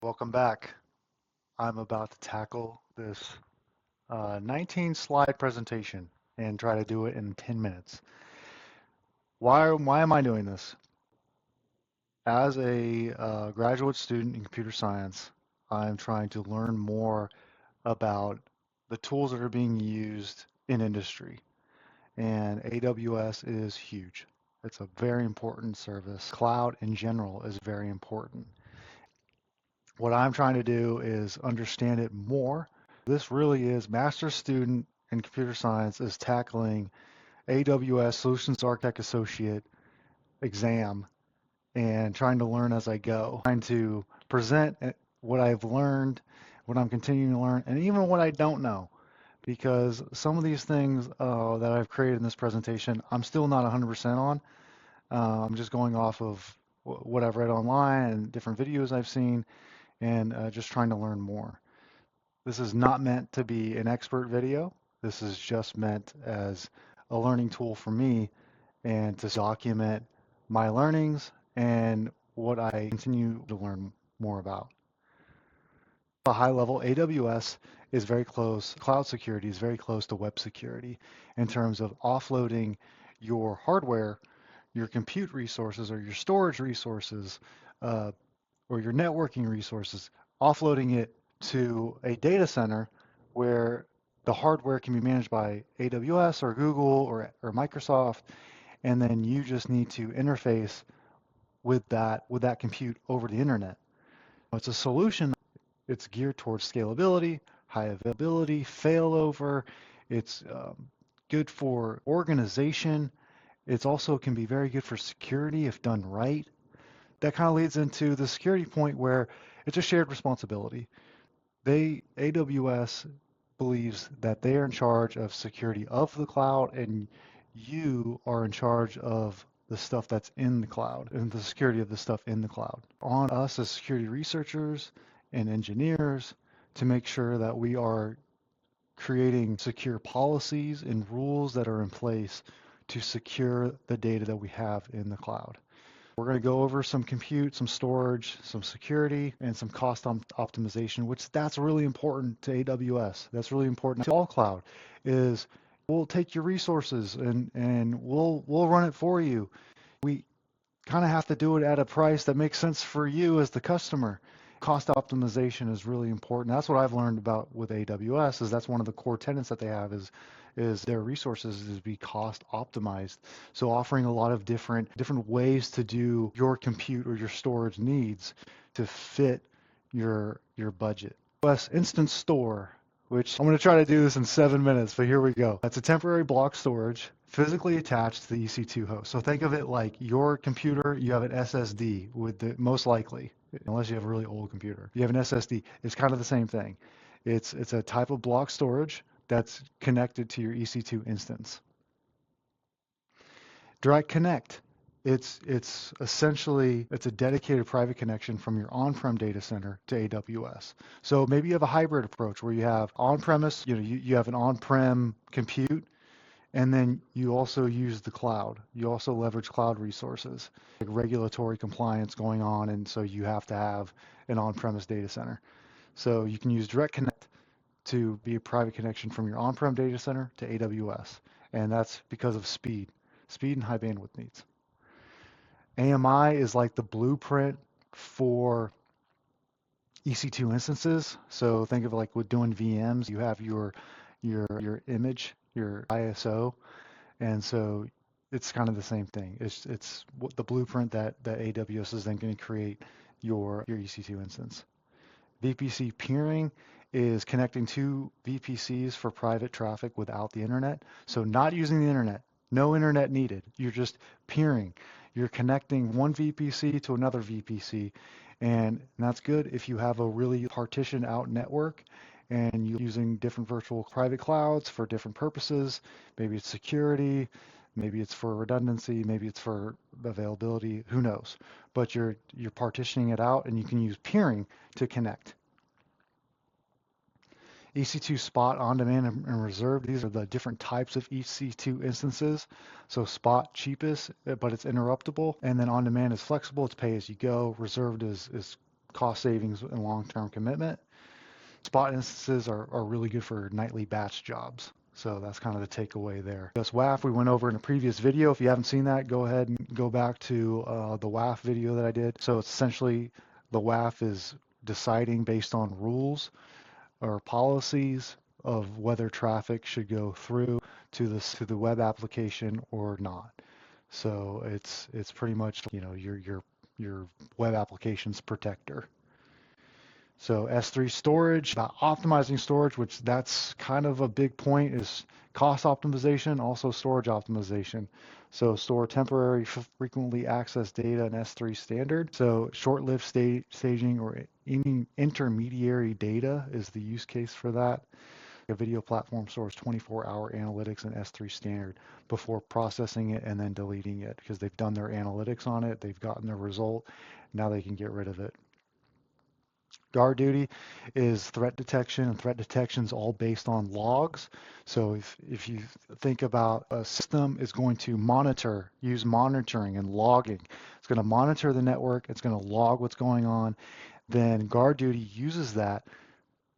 Welcome back. I'm about to tackle this 19 slide presentation and try to do it in 10 minutes. Why am I doing this? As a graduate student in computer science, I'm trying to learn more about the tools that are being used in industry. And AWS is huge. It's a very important service. Cloud in general is very important. What I'm trying to do is understand it more. This really is master's student in computer science is tackling AWS Solutions Architect Associate exam and trying to learn as I go, trying to present what I've learned, what I'm continuing to learn, and even what I don't know. Because some of these things that I've created in this presentation, I'm still not 100% on. I'm just going off of what I've read online and different videos I've seen and just trying to learn more. This is not meant to be an expert video. This is just meant as a learning tool for me and to document my learnings and what I continue to learn more about. A high level, AWS is very close, cloud security is very close to web security in terms of offloading your hardware, your compute resources or your storage resources, or your networking resources, offloading it to a data center where the hardware can be managed by AWS or Google or Microsoft, and then you just need to interface with that compute over the internet. It's a solution. It's geared towards scalability, high availability, failover. It's good for organization. It's also can be very good for security if done right. That kind of leads into the security point where it's a shared responsibility. AWS believes that they are in charge of security of the cloud and you are in charge of the stuff that's in the cloud and the security of the stuff in the cloud. On us as security researchers and engineers to make sure that we are creating secure policies and rules that are in place to secure the data that we have in the cloud. We're going to go over some compute, some storage, some security, and some cost optimization, which that's really important to AWS. That's really important to all cloud is we'll take your resources and we'll run it for you. We kind of have to do it at a price that makes sense for you as the customer. Cost optimization is really important. That's what I've learned about with AWS is that's one of the core tenets that they have is their resources is be cost optimized. So offering a lot of different ways to do your compute or your storage needs to fit your budget. AWS Instant Store, which I'm going to try to do this in 7 minutes, but here we go. That's a temporary block storage physically attached to the EC2 host. So think of it like your computer, you have an SSD with the most likely, unless you have a really old computer. You have an SSD. It's kind of the same thing. It's a type of block storage that's connected to your EC2 instance. Direct Connect. It's essentially it's a dedicated private connection from your on-prem data center to AWS. So maybe you have a hybrid approach where you have on-premise, you have an on-prem compute, and then you also use the cloud. You also leverage cloud resources, like regulatory compliance going on, and so you have to have an on-premise data center. So you can use Direct Connect to be a private connection from your on-prem data center to AWS, and that's because of speed and high bandwidth needs. AMI is like the blueprint for EC2 instances. So think of it like with doing VMs, you have your image, your ISO, and so it's kind of the same thing. It's the blueprint that AWS is then going to create your EC2 instance. VPC peering is connecting two VPCs for private traffic without the internet. So not using the internet, no internet needed. You're just peering. You're connecting one VPC to another VPC, and that's good if you have a really partitioned out network and you're using different virtual private clouds for different purposes. Maybe it's security, maybe it's for redundancy, maybe it's for availability, who knows. But you're partitioning it out and you can use peering to connect. EC2 Spot, On Demand, and Reserve. These are the different types of EC2 instances. So Spot, cheapest, but it's interruptible. And then On Demand is flexible. It's pay as you go. Reserved is cost savings and long-term commitment. Spot instances are really good for nightly batch jobs. So that's kind of the takeaway there. This WAF we went over in a previous video. If you haven't seen that, go ahead and go back to the WAF video that I did. So it's essentially the WAF is deciding based on rules or policies of whether traffic should go through to the web application or not. So it's pretty much, you know, your web application's protector. So S3 storage, about optimizing storage, which that's kind of a big point, is cost optimization, also storage optimization. So store temporary, frequently accessed data in S3 standard. So short-lived staging or any intermediary data is the use case for that. A video platform stores 24-hour analytics in S3 standard before processing it and then deleting it because they've done their analytics on it, they've gotten their result, now they can get rid of it. Guard duty is threat detection, and threat detection is all based on logs. So if you think about a system is going to use monitoring and logging. It's going to monitor the network, it's going to log what's going on, then guard duty uses that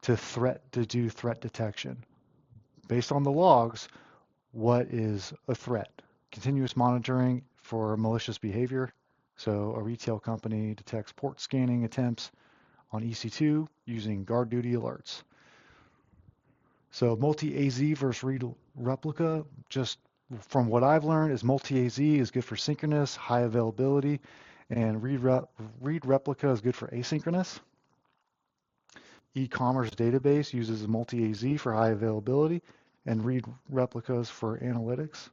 to do threat detection. Based on the logs, what is a threat? Continuous monitoring for malicious behavior. So a retail company detects port scanning attempts on EC2 using guard duty alerts. So multi-AZ versus read replica, just from what I've learned, is multi-AZ is good for synchronous, high availability, and read replica is good for asynchronous. E-commerce database uses multi-AZ for high availability and read replicas for analytics.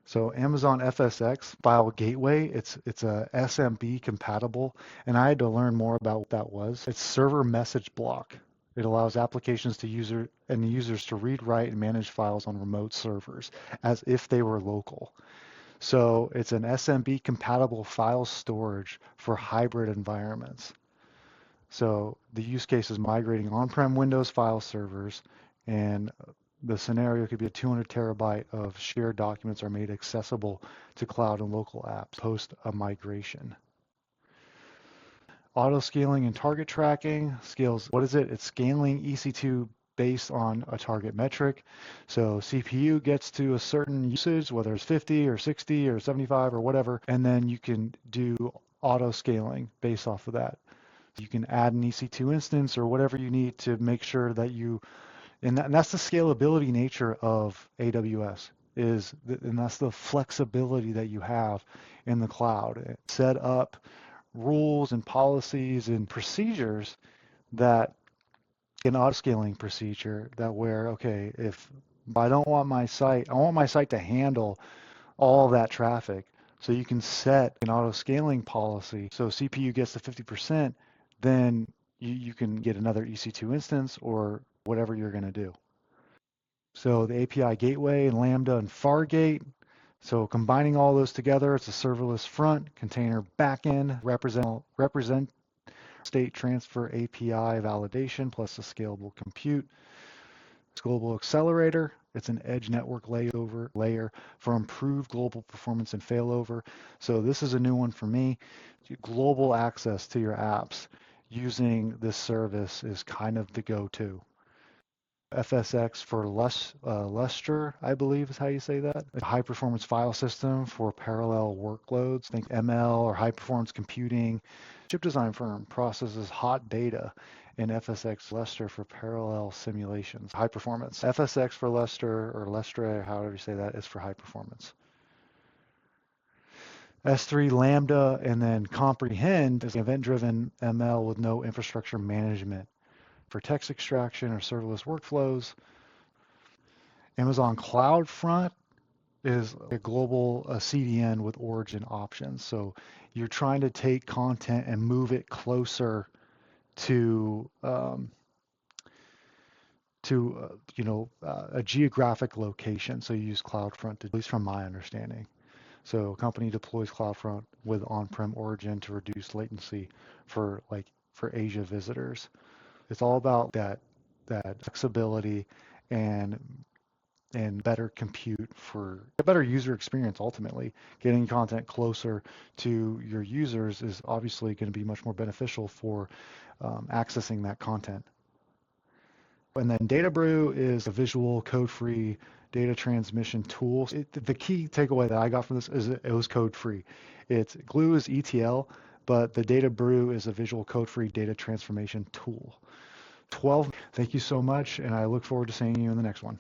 So Amazon FSx file gateway, it's a SMB compatible, and I had to learn more about what that was. It's server message block. It allows applications to users to read, write, and manage files on remote servers as if they were local. So it's an SMB compatible file storage for hybrid environments. So the use case is migrating on-prem Windows file servers, and the scenario could be a 200 terabyte of shared documents are made accessible to cloud and local apps post a migration. Auto scaling and target tracking scales. What is it? It's scaling EC2 based on a target metric. So CPU gets to a certain usage, whether it's 50 or 60 or 75 or whatever, and then you can do auto scaling based off of that. You can add an EC2 instance or whatever you need to make sure that and that's the scalability nature of AWS, and that's the flexibility that you have in the cloud. Set up rules and policies and procedures that an auto scaling procedure that where, okay, if I want my site to handle all that traffic. So you can set an auto scaling policy. So CPU gets to 50%, then you can get another EC2 instance or whatever you're going to do. So the API gateway and Lambda and Fargate. So combining all those together, it's a serverless front, container backend, represent state transfer API validation plus a scalable compute. Global accelerator, it's an edge network layer for improved global performance and failover. So this is a new one for me. Global access to your apps using this service is kind of the go-to. FSx for Lustre, I believe is how you say that. A high performance file system for parallel workloads. Think ML or high performance computing. Chip design firm processes hot data in FSx Lustre for parallel simulations. High performance. FSx for Lustre, however you say that, is for high performance. S3 Lambda and then Comprehend is event-driven ML with no infrastructure management for text extraction or serverless workflows. Amazon CloudFront is a global CDN with origin options. So you're trying to take content and move it closer to a geographic location. So you use CloudFront, at least from my understanding. So a company deploys CloudFront with on-prem origin to reduce latency for Asia visitors. It's all about that flexibility and and better compute for a better user experience ultimately. Getting content closer to your users is obviously going to be much more beneficial for accessing that content. And then Data Brew is a visual code-free data transmission tool. The key takeaway that I got from this is it was code-free. Glue is ETL, but the Data Brew is a visual code-free data transformation tool. 12. Thank you so much, and I look forward to seeing you in the next one.